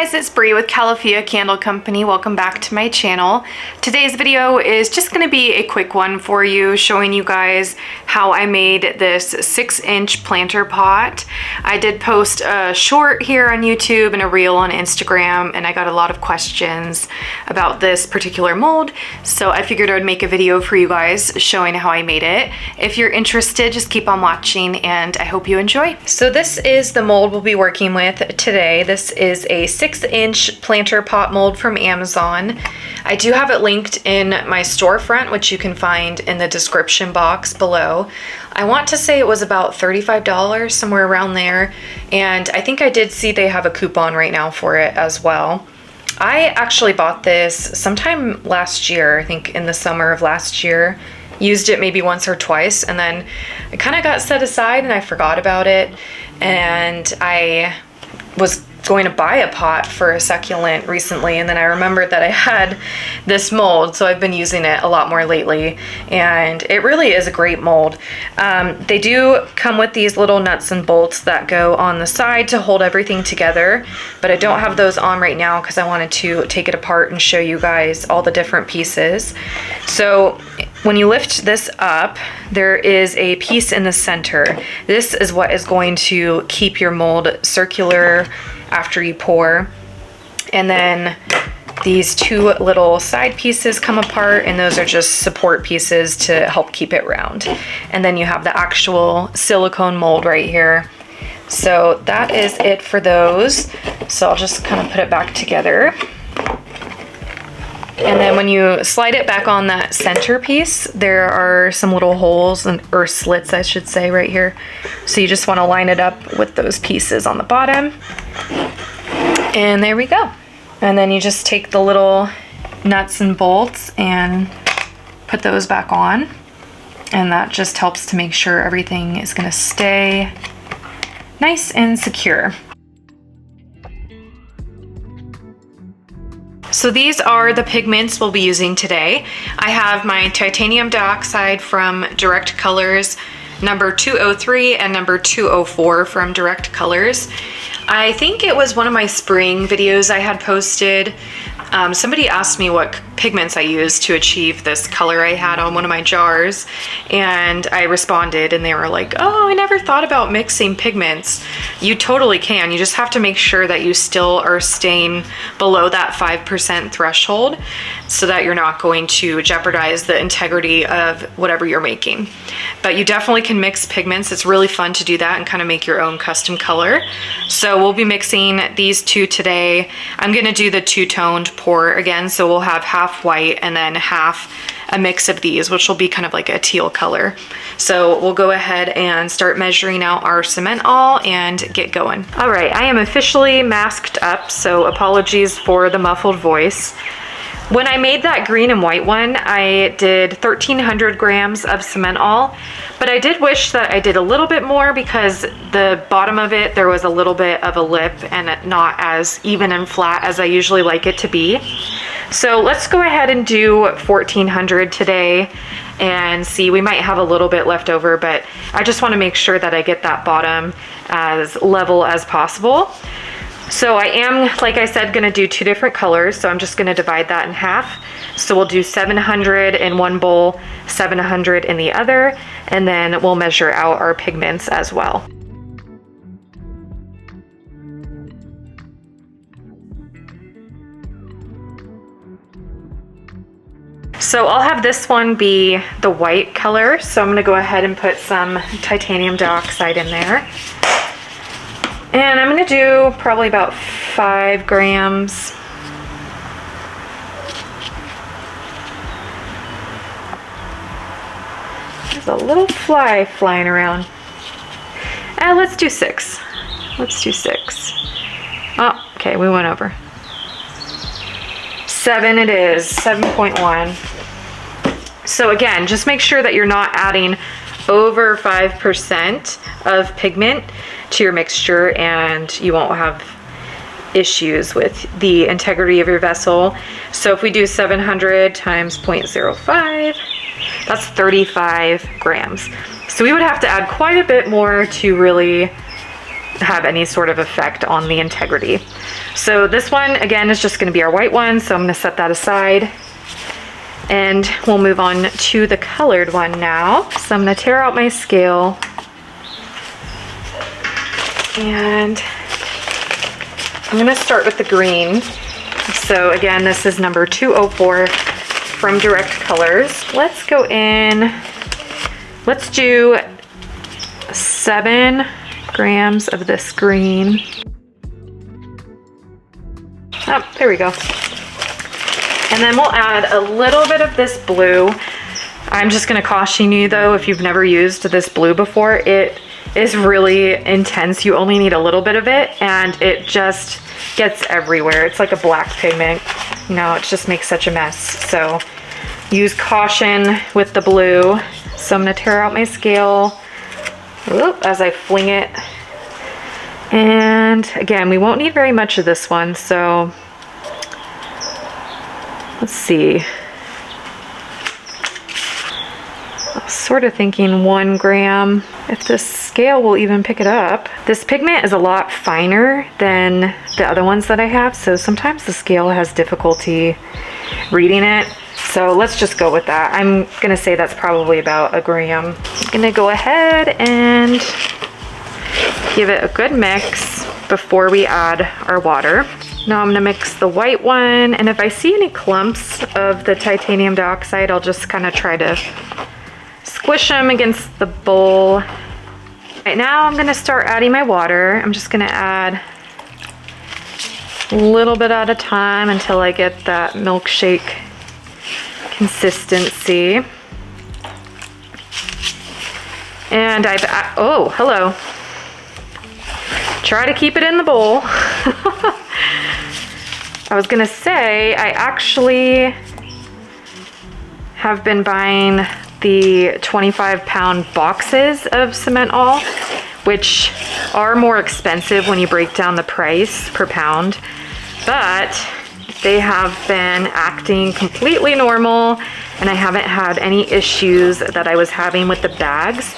guys, it's Bree with Calafia Candle Company. Welcome back to my channel. Today's video is just going to be a quick one for you, showing you guys how I made this 6-inch planter pot. I did post a short here on YouTube and a reel on Instagram, and I got a lot of questions about this particular mold, so I figured I would make a video for you guys showing how I made it. If you're interested, just keep on watching, and I hope you enjoy. So this is the mold we'll be working with today. This is a 6-inch planter pot mold from Amazon. I do have it linked in my storefront, which you can find in the description box below. I want to say it was about $35, somewhere around there, and I think I did see they have a coupon right now for it as well. I actually bought this sometime last year, I think in the summer of last year. Used it maybe once or twice, and then it kind of got set aside and I forgot about it, and I was going to buy a pot for a succulent recently, and then I remembered that I had this mold, so I've been using it a lot more lately, and it really is a great mold. They do come with these little nuts and bolts that go on the side to hold everything together, but I don't have those on right now because I wanted to take it apart and show you guys all the different pieces. So when you lift this up, there is a piece in the center. This is what is going to keep your mold circular after you pour. And then these two little side pieces come apart, and those are just support pieces to help keep it round. And then you have the actual silicone mold right here. So that is it for those. So I'll just kind of put it back together. And then when you slide it back on that center piece, there are some little holes, or slits I should say, right here. So you just want to line it up with those pieces on the bottom. And there we go. And then you just take the little nuts and bolts and put those back on. And that just helps to make sure everything is going to stay nice and secure. So these are the pigments we'll be using today. I have my titanium dioxide from Direct Colors, number 203 and number 204 from Direct Colors. I think it was one of my spring videos I had posted. Somebody asked me what pigments I used to achieve this color I had on one of my jars, and I responded and they were like, oh, I never thought about mixing pigments. You totally can. You just have to make sure that you still are staying below that 5% threshold so that you're not going to jeopardize the integrity of whatever you're making. But you definitely can mix pigments. It's really fun to do that and kind of make your own custom color. So we'll be mixing these two today. I'm gonna do the two-toned pour again, so we'll have half white and then half a mix of these, which will be kind of like a teal color. So we'll go ahead and start measuring out our cement all and get going. All right, I am officially masked up, so apologies for the muffled voice. When I made that green and white one, I did 1,300 grams of cement all, but I did wish that I did a little bit more because the bottom of it, there was a little bit of a lip and not as even and flat as I usually like it to be. So let's go ahead and do 1,400 today and see. We might have a little bit left over, but I just want to make sure that I get that bottom as level as possible. So I am, like I said, going to do two different colors, so I'm just going to divide that in half. So we'll do 700 in one bowl, 700 in the other, and then we'll measure out our pigments as well. So I'll have this one be the white color, so I'm going to go ahead and put some titanium dioxide in there. And I'm gonna do probably about 5 grams. There's a little fly flying around. Let's do 6. Let's do 6. Oh, okay, we went over. 7 it is, 7.1. So again, just make sure that you're not adding over 5% of pigment to your mixture, and you won't have issues with the integrity of your vessel. So if we do 700 times 0.05, that's 35 grams. So we would have to add quite a bit more to really have any sort of effect on the integrity. So this one, again, is just gonna be our white one, so I'm gonna set that aside. And we'll move on to the colored one now. So I'm gonna tear out my scale. And I'm gonna start with the green. So again, this is number 204 from Direct Colors. Let's go in, let's do 7 grams of this green. Oh, there we go. And then we'll add a little bit of this blue. I'm just gonna caution you though, if you've never used this blue before, it is really intense. You only need a little bit of it and it just gets everywhere. It's like a black pigment. You know, it just makes such a mess. So use caution with the blue. So I'm gonna tear out my scale as I fling it. And again, we won't need very much of this one, so let's see. I was sort of thinking 1 gram, if this scale will even pick it up. This pigment is a lot finer than the other ones that I have, so sometimes the scale has difficulty reading it. So let's just go with that. I'm gonna say that's probably about 1 gram. I'm gonna go ahead and give it a good mix before we add our water. Now I'm gonna mix the white one, and if I see any clumps of the titanium dioxide, I'll just kind of try to squish them against the bowl. Right now I'm gonna start adding my water. I'm just gonna add a little bit at a time until I get that milkshake consistency. And oh, hello. Try to keep it in the bowl. I was gonna say, I actually have been buying the 25-pound boxes of cement all, which are more expensive when you break down the price per pound, but they have been acting completely normal and I haven't had any issues that I was having with the bags.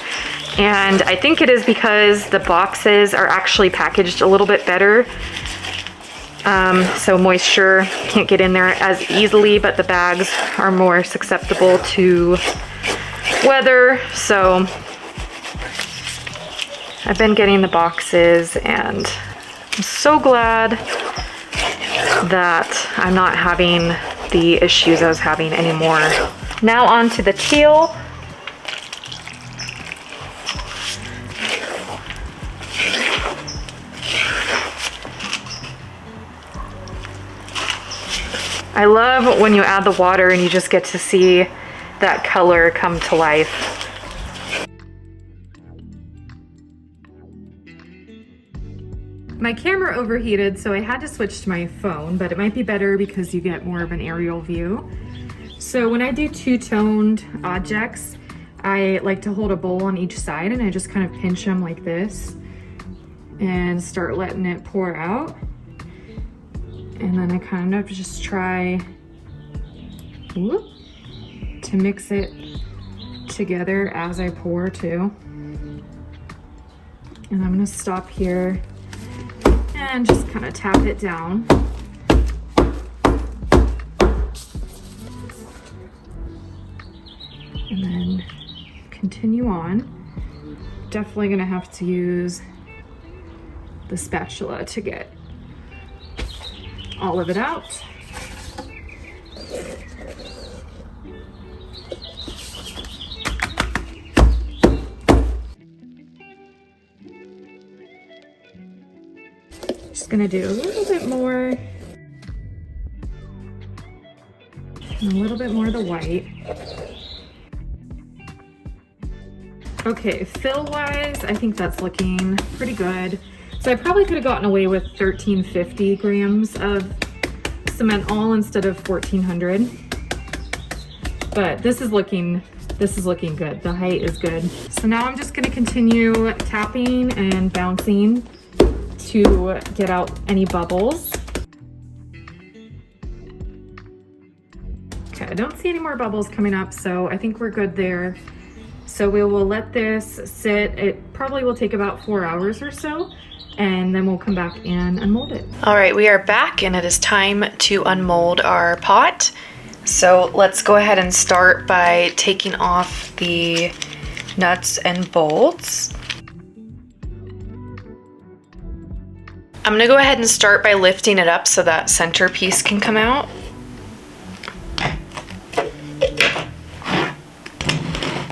And I think it is because the boxes are actually packaged a little bit better. So moisture can't get in there as easily, but the bags are more susceptible to weather. So I've been getting the boxes and I'm so glad that I'm not having the issues I was having anymore. Now on to the teal. I love when you add the water and you just get to see that color come to life. My camera overheated, so I had to switch to my phone, but it might be better because you get more of an aerial view. So when I do two-toned objects, I like to hold a bowl on each side and I just kind of pinch them like this and start letting it pour out. And then I kind of just try to mix it together as I pour too. And I'm gonna stop here and just kind of tap it down. And then continue on. Definitely gonna have to use the spatula to get all of it out. Just gonna do a little bit more and a little bit more of the white. Okay, fill wise, I think that's looking pretty good. So I probably could have gotten away with 1350 grams of cement all instead of 1400. But this is looking good. The height is good. So now I'm just gonna continue tapping and bouncing to get out any bubbles. Okay, I don't see any more bubbles coming up, so I think we're good there. So we will let this sit. It probably will take about 4 hours or so, and then we'll come back and unmold it. All right, we are back and it is time to unmold our pot. So let's go ahead and start by taking off the nuts and bolts. I'm gonna go ahead and start by lifting it up so that center piece can come out.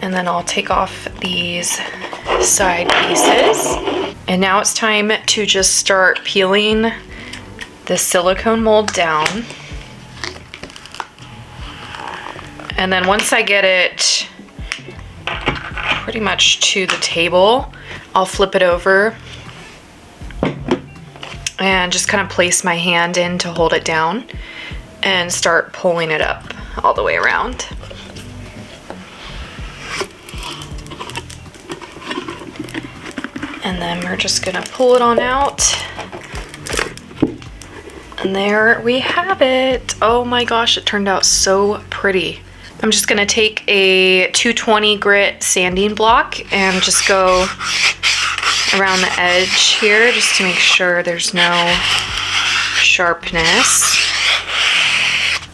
And then I'll take off these side pieces. And now it's time to just start peeling the silicone mold down. And then once I get it pretty much to the table, I'll flip it over and just kind of place my hand in to hold it down and start pulling it up all the way around. And then we're just gonna pull it on out. And there we have it. Oh my gosh, it turned out so pretty. I'm just gonna take a 220 grit sanding block and just go around the edge here just to make sure there's no sharpness.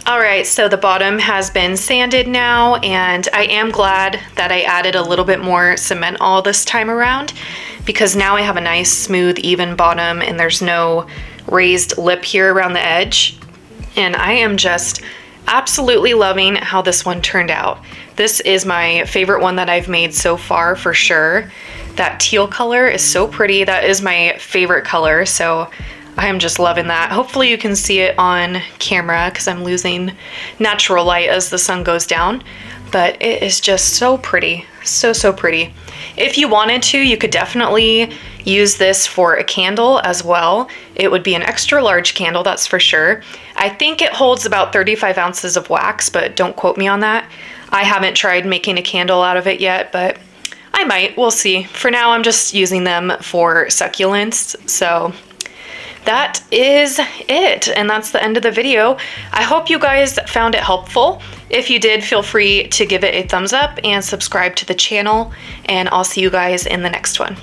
All right, so the bottom has been sanded now, and I am glad that I added a little bit more cement all this time around, because now I have a nice smooth even bottom and there's no raised lip here around the edge. And I am just absolutely loving how this one turned out. This is my favorite one that I've made so far for sure. That teal color is so pretty. That is my favorite color, so I am just loving that. Hopefully you can see it on camera because I'm losing natural light as the sun goes down, but it is just so pretty. So pretty. If you wanted to, you could definitely use this for a candle as well. It would be an extra large candle, that's for sure. I think it holds about 35 ounces of wax, but don't quote me on that. I haven't tried making a candle out of it yet, but I might, we'll see. For now, I'm just using them for succulents, so that is it, and that's the end of the video. I hope you guys found it helpful. If you did, feel free to give it a thumbs up and subscribe to the channel, and I'll see you guys in the next one.